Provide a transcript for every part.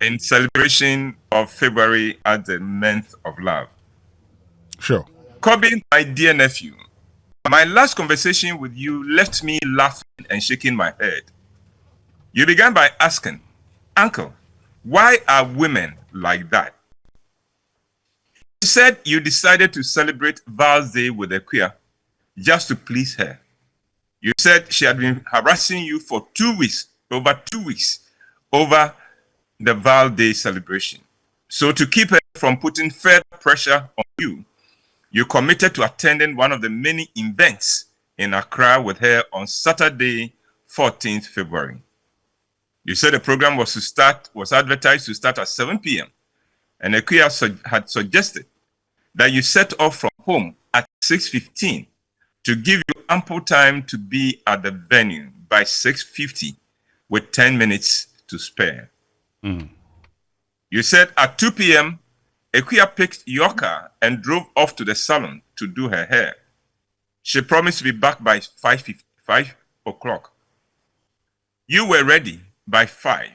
in celebration of February as the month of love. Sure. Kobe, my dear nephew, my last conversation with you left me laughing and shaking my head. You began by asking, Uncle, why are women like that? You said you decided to celebrate Val's Day with a queer just to please her. You said she had been harassing you for 2 weeks, over 2 weeks, over the Val Day celebration. So to keep her from putting further pressure on you, you committed to attending one of the many events in Accra with her on Saturday, 14th February. You said the program was advertised to start at 7 p.m. and Akuya had suggested that you set off from home at 6:15 to give you ample time to be at the venue by 6:50 with 10 minutes to spare. You said at 2 p.m., Akuya picked your car and drove off to the salon to do her hair. She promised to be back by 5 o'clock. You were ready by 5,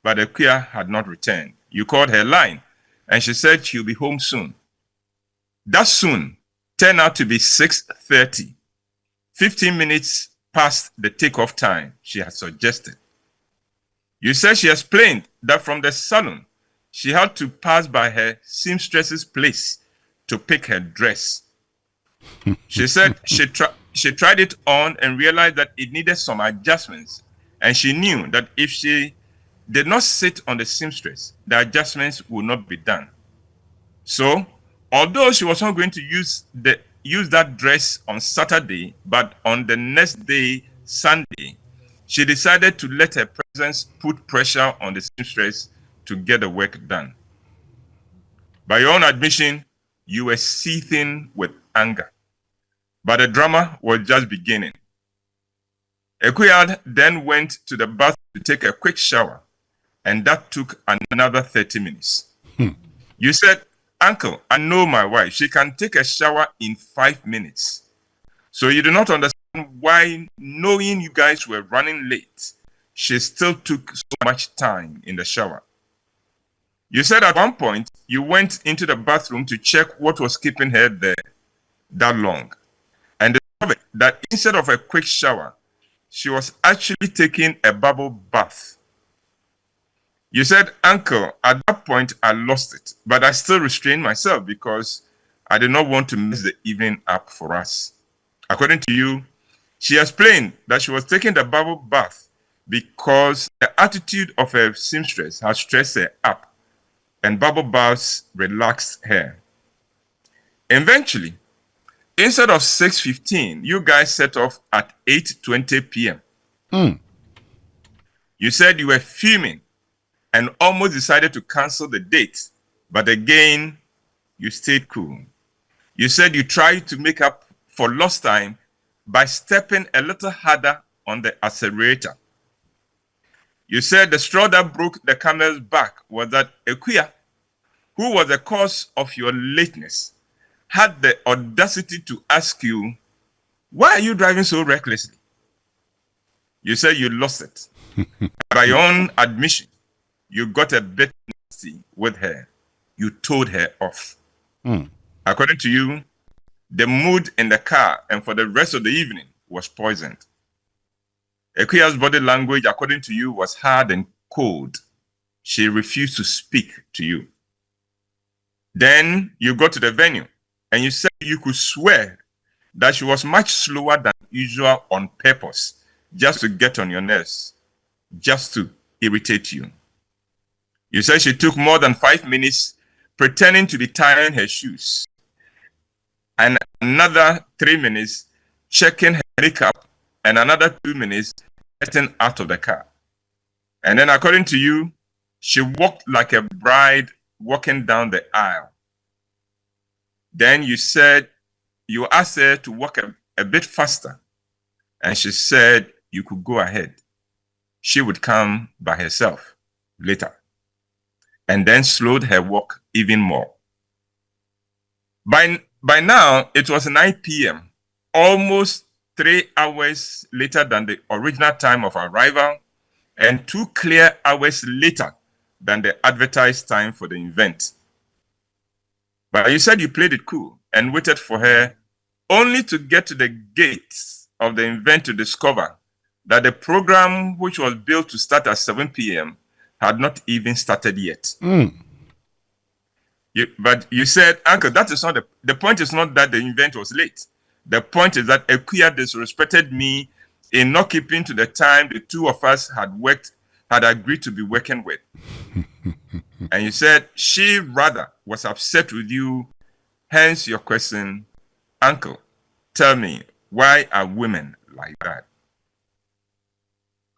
but Akuya had not returned. You called her line, and she said she'll be home soon. That soon turned out to be 6:30, 15 minutes past the takeoff time she had suggested. You said she explained that from the salon, she had to pass by her seamstress's place to pick her dress. She said she tried it on and realized that it needed some adjustments, and she knew that if she did not sit on the seamstress, the adjustments would not be done. So, although she was not going to use that dress on Saturday, but on the next day, Sunday, she decided to let her presence put pressure on the seamstress to get the work done. By your own admission, you were seething with anger, but the drama was just beginning. Equiard then went to the bathroom to take a quick shower, and that took another 30 minutes. You said, Uncle, I know my wife. She can take a shower in 5 minutes. So you do not understand why, knowing you guys were running late, she still took so much time in the shower. You said at one point you went into the bathroom to check what was keeping her there that long, and discovered that instead of a quick shower, she was actually taking a bubble bath. You said, Uncle, at that point I lost it, but I still restrained myself because I did not want to mess the evening up for us. According to you, she explained that she was taking the bubble bath because the attitude of her seamstress had stressed her up, and bubble baths relaxed her. Eventually, instead of 6:15, you guys set off at 8:20 p.m. You said you were fuming and almost decided to cancel the date, but again, you stayed cool. You said you tried to make up for lost time by stepping a little harder on the accelerator. You said the straw that broke the camel's back was that Akuya, who was the cause of your lateness, had the audacity to ask you, why are you driving so recklessly? You said you lost it. By your own admission, you got a bit nasty with her. You told her off. According to you, the mood in the car and for the rest of the evening was poisoned. Akuya's body language, according to you, was hard and cold. She refused to speak to you. Then you got to the venue and you said you could swear that she was much slower than usual on purpose, just to get on your nerves, just to irritate you. You said she took more than 5 minutes pretending to be tying her shoes, and another 3 minutes checking her makeup, and another 2 minutes getting out of the car. And then, according to you, she walked like a bride walking down the aisle. Then you said you asked her to walk a bit faster, and she said you could go ahead. She would come by herself later, and then slowed her walk even more. By now, it was 9 p.m., almost 3 hours later than the original time of arrival, and 2 clear hours later than the advertised time for the event. But you said you played it cool and waited for her only to get to the gates of the event to discover that the program, which was built to start at 7 p.m., had not even started yet. But you said, Uncle, that is not the point is not that the event was late. The point is that Ekuya disrespected me in not keeping to the time the two of us had agreed to be working with. And you said she rather was upset with you, hence your question, Uncle, tell me, why are women like that?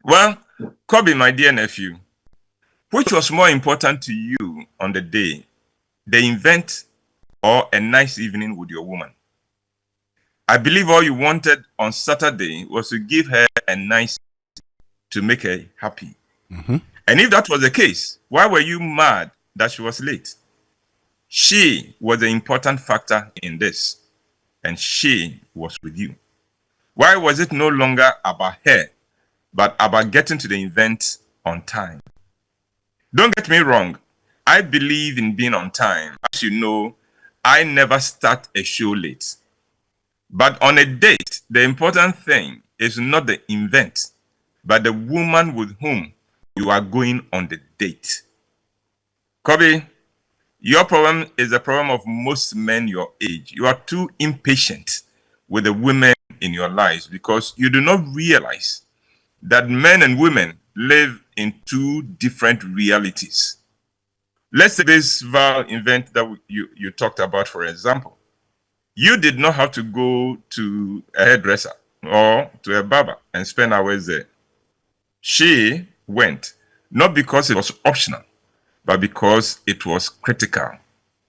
Well, Kobe, my dear nephew, which was more important to you on the day, the event or a nice evening with your woman? I believe all you wanted on Saturday was to give her a nice to make her happy. And if that was the case, why were you mad that she was late? She was the important factor in this, and she was with you. Why was it no longer about her, but about getting to the event on time? Don't get me wrong. I believe in being on time. As you know, I never start a show late. But on a date, the important thing is not the event, but the woman with whom you are going on the date. Kobe, your problem is the problem of most men your age. You are too impatient with the women in your lives because you do not realize that men and women live in two different realities. Let's take this Val event that you talked about, for example. You did not have to go to a hairdresser or to a barber and spend hours there. She went, not because it was optional, but because it was critical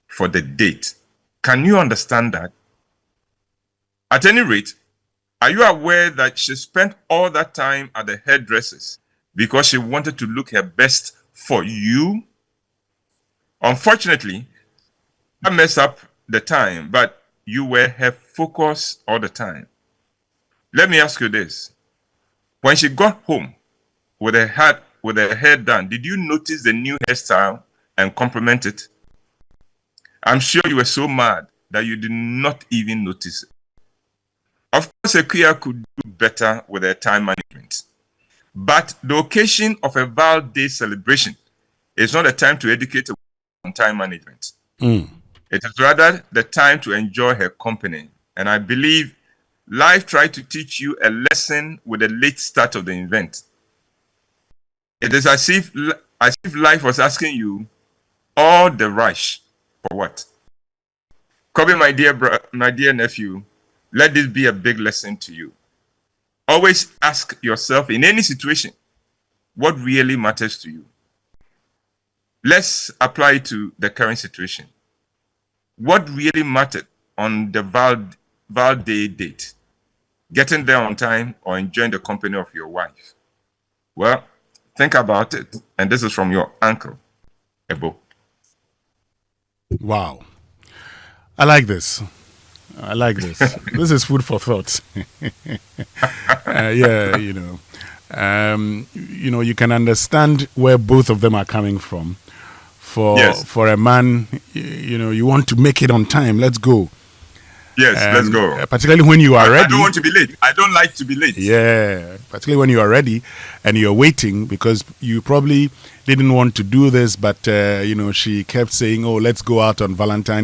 for the date. Can you understand that? At any rate, are you aware that she spent all that time at the hairdressers because she wanted to look her best for you? Unfortunately, that messed up the time, but you were her focus all the time. Let me ask you this. When she got home with her hair done, did you notice the new hairstyle and compliment it? I'm sure you were so mad that you did not even notice it. Of course, Ekuya could do better with her time management. But the occasion of a Val Day celebration is not a time to educate her on time management. It is rather the time to enjoy her company. And I believe life tried to teach you a lesson with the late start of the event. It is as if life was asking you all the rush for what? Kobe, my dear nephew, let this be a big lesson to you. Always ask yourself in any situation, what really matters to you? Let's apply it to the current situation. What really mattered on the Val Day date? Getting there on time or enjoying the company of your wife? Well, think about it. And this is from your uncle, Ebo. Wow. I like this. This is food for thought. Yeah, you can understand where both of them are coming from. For a man, you want to make it on time. Let's go. Yes, let's go. Particularly when you are ready. I don't want to be late. I don't like to be late. Yeah, particularly when you are ready and you're waiting because you probably didn't want to do this, but she kept saying, "Oh, let's go out on Valentine's